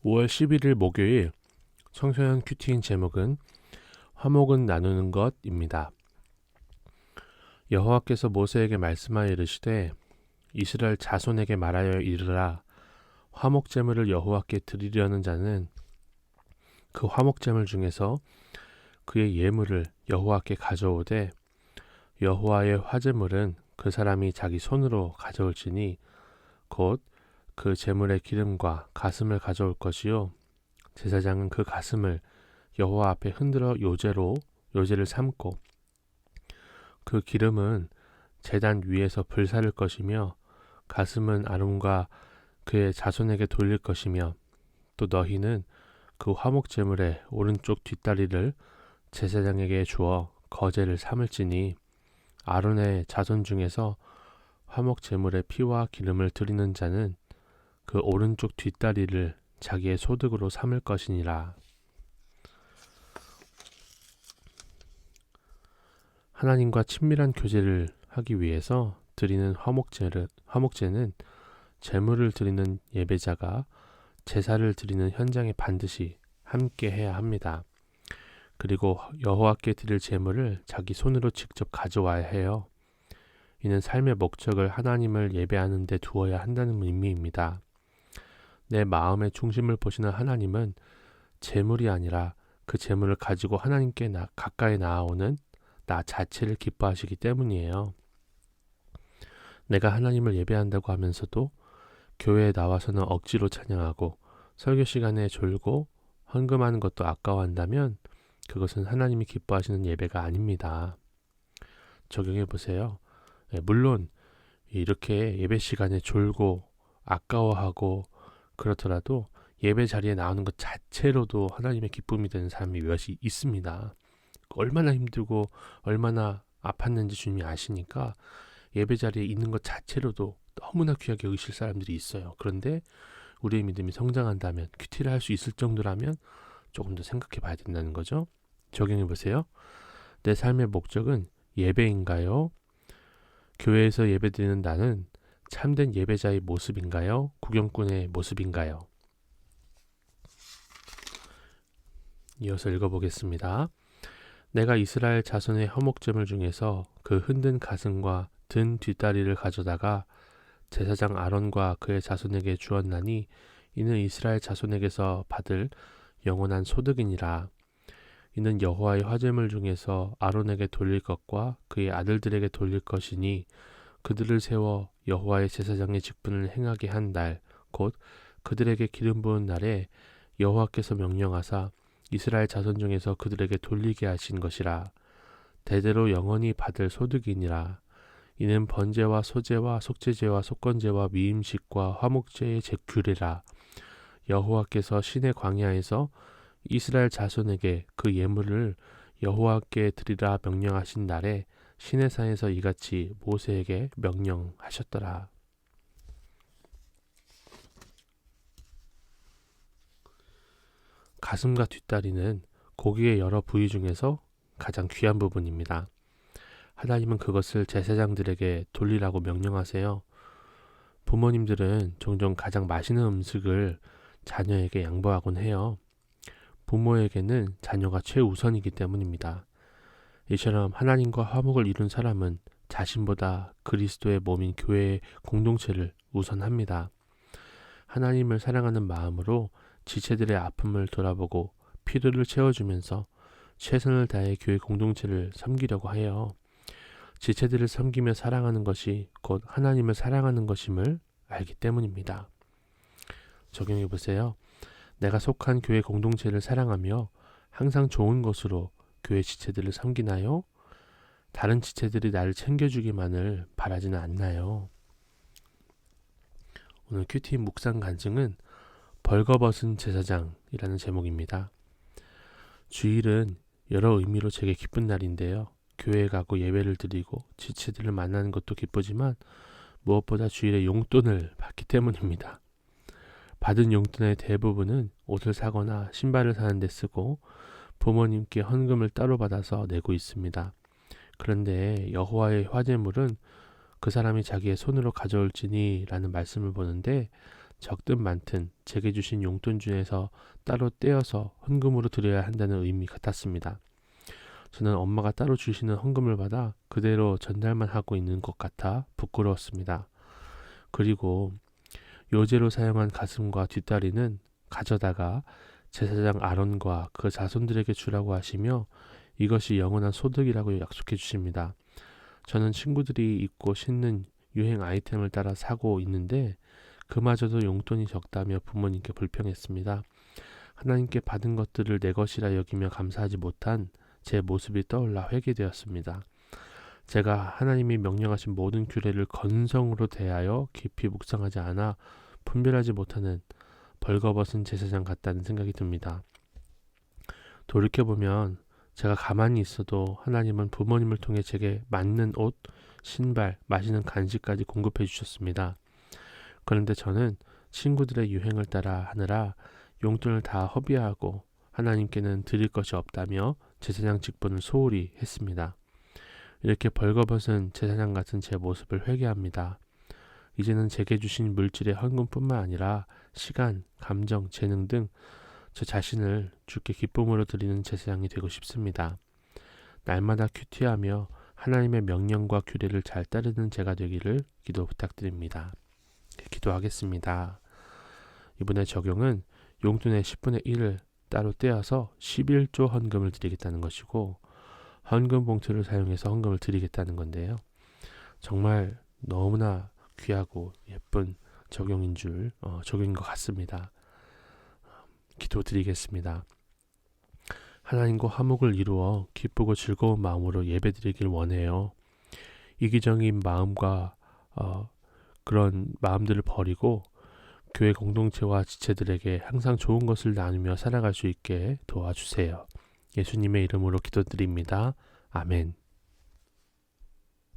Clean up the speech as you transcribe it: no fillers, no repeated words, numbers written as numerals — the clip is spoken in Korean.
5월 11일 목요일 청소년 큐티인 제목은 화목은 나누는 것입니다. 여호와께서 모세에게 말씀하여 이르시되 이스라엘 자손에게 말하여 이르라. 화목 제물을 여호와께 드리려는 자는 그 화목 제물 중에서 그의 예물을 여호와께 가져오되 여호와의 화제물은 그 사람이 자기 손으로 가져올지니 곧 그 제물의 기름과 가슴을 가져올 것이요 제사장은 그 가슴을 여호와 앞에 흔들어 요제를 삼고 그 기름은 제단 위에서 불사를 것이며 가슴은 아론과 그의 자손에게 돌릴 것이며 또 너희는 그 화목 제물의 오른쪽 뒷다리를 제사장에게 주어 거제를 삼을지니 아론의 자손 중에서 화목 제물의 피와 기름을 드리는 자는 그 오른쪽 뒷다리를 자기의 소득으로 삼을 것이니라. 하나님과 친밀한 교제를 하기 위해서 드리는 화목제는 제물을 드리는 예배자가 제사를 드리는 현장에 반드시 함께 해야 합니다. 그리고 여호와께 드릴 제물을 자기 손으로 직접 가져와야 해요. 이는 삶의 목적을 하나님을 예배하는 데 두어야 한다는 의미입니다. 내 마음의 중심을 보시는 하나님은 제물이 아니라 그 제물을 가지고 하나님께 가까이 나아오는 나 자체를 기뻐하시기 때문이에요. 내가 하나님을 예배한다고 하면서도 교회에 나와서는 억지로 찬양하고 설교 시간에 졸고 헌금하는 것도 아까워한다면 그것은 하나님이 기뻐하시는 예배가 아닙니다. 적용해 보세요. 물론 이렇게 예배 시간에 졸고 아까워하고 그렇더라도 예배 자리에 나오는 것 자체로도 하나님의 기쁨이 되는 사람이 몇이 있습니다. 얼마나 힘들고 얼마나 아팠는지 주님이 아시니까 예배 자리에 있는 것 자체로도 너무나 귀하게 여기실 사람들이 있어요. 그런데 우리의 믿음이 성장한다면 큐티를 할 수 있을 정도라면 조금 더 생각해 봐야 된다는 거죠. 적용해 보세요. 내 삶의 목적은 예배인가요? 교회에서 예배드리는 나는 참된 예배자의 모습인가요? 구경꾼의 모습인가요? 이어서 읽어보겠습니다. 내가 이스라엘 자손의 화목제물 중에서 그 흔든 가슴과 든 뒷다리를 가져다가 제사장 아론과 그의 자손에게 주었나니 이는 이스라엘 자손에게서 받을 영원한 소득이니라. 이는 여호와의 화제물 중에서 아론에게 돌릴 것과 그의 아들들에게 돌릴 것이니 그들을 세워 여호와의 제사장의 직분을 행하게 한 날, 곧 그들에게 기름 부은 날에 여호와께서 명령하사 이스라엘 자손 중에서 그들에게 돌리게 하신 것이라. 대대로 영원히 받을 소득이니라. 이는 번제와 소제와 속죄제와 속건제와 미임식과 화목제의 규례라. 여호와께서 신의 광야에서 이스라엘 자손에게 그 예물을 여호와께 드리라 명령하신 날에 시내산에서 이같이 모세에게 명령하셨더라. 가슴과 뒷다리는 고기의 여러 부위 중에서 가장 귀한 부분입니다. 하나님은 그것을 제사장들에게 돌리라고 명령하세요. 부모님들은 종종 가장 맛있는 음식을 자녀에게 양보하곤 해요. 부모에게는 자녀가 최우선이기 때문입니다. 이처럼 하나님과 화목을 이룬 사람은 자신보다 그리스도의 몸인 교회의 공동체를 우선합니다. 하나님을 사랑하는 마음으로 지체들의 아픔을 돌아보고 필요를 채워주면서 최선을 다해 교회 공동체를 섬기려고 해요. 지체들을 섬기며 사랑하는 것이 곧 하나님을 사랑하는 것임을 알기 때문입니다. 적용해 보세요. 내가 속한 교회 공동체를 사랑하며 항상 좋은 것으로 교회 지체들을 섬기나요? 다른 지체들이 나를 챙겨주기만을 바라지는 않나요? 오늘 큐티 묵상 간증은 벌거벗은 제사장이라는 제목입니다. 주일은 여러 의미로 제게 기쁜 날인데요. 교회에 가고 예배를 드리고 지체들을 만나는 것도 기쁘지만 무엇보다 주일에 용돈을 받기 때문입니다. 받은 용돈의 대부분은 옷을 사거나 신발을 사는 데 쓰고 부모님께 헌금을 따로 받아서 내고 있습니다. 그런데 여호와의 화제물은 그 사람이 자기의 손으로 가져올지니 라는 말씀을 보는데 적든 많든 제게 주신 용돈 중에서 따로 떼어서 헌금으로 드려야 한다는 의미 같았습니다. 저는 엄마가 따로 주시는 헌금을 받아 그대로 전달만 하고 있는 것 같아 부끄러웠습니다. 그리고 요제로 사용한 가슴과 뒷다리는 가져다가 제사장 아론과 그 자손들에게 주라고 하시며 이것이 영원한 소득이라고 약속해 주십니다. 저는 친구들이 입고 신는 유행 아이템을 따라 사고 있는데 그마저도 용돈이 적다며 부모님께 불평했습니다. 하나님께 받은 것들을 내 것이라 여기며 감사하지 못한 제 모습이 떠올라 회개되었습니다. 제가 하나님이 명령하신 모든 규례를 건성으로 대하여 깊이 묵상하지 않아 분별하지 못하는 벌거벗은 제사장 같다는 생각이 듭니다. 돌이켜보면 제가 가만히 있어도 하나님은 부모님을 통해 제게 맞는 옷, 신발, 맛있는 간식까지 공급해 주셨습니다. 그런데 저는 친구들의 유행을 따라 하느라 용돈을 다 허비하고 하나님께는 드릴 것이 없다며 제사장 직분을 소홀히 했습니다. 이렇게 벌거벗은 제사장 같은 제 모습을 회개합니다. 이제는 제게 주신 물질의 헌금뿐만 아니라 시간, 감정, 재능 등 저 자신을 주께 기쁨으로 드리는 제사장이 되고 싶습니다. 날마다 큐티하며 하나님의 명령과 규례를 잘 따르는 제가 되기를 기도 부탁드립니다. 기도하겠습니다. 이번에 적용은 용돈의 10분의 1을 따로 떼어서 11조 헌금을 드리겠다는 것이고 헌금 봉투를 사용해서 헌금을 드리겠다는 건데요. 정말 너무나 귀하고 예쁜 적용인 것 같습니다. 기도드리겠습니다. 하나님과 화목을 이루어 기쁘고 즐거운 마음으로 예배드리길 원해요. 이기적인 마음과 그런 마음들을 버리고 교회 공동체와 지체들에게 항상 좋은 것을 나누며 살아갈 수 있게 도와주세요. 예수님의 이름으로 기도드립니다. 아멘.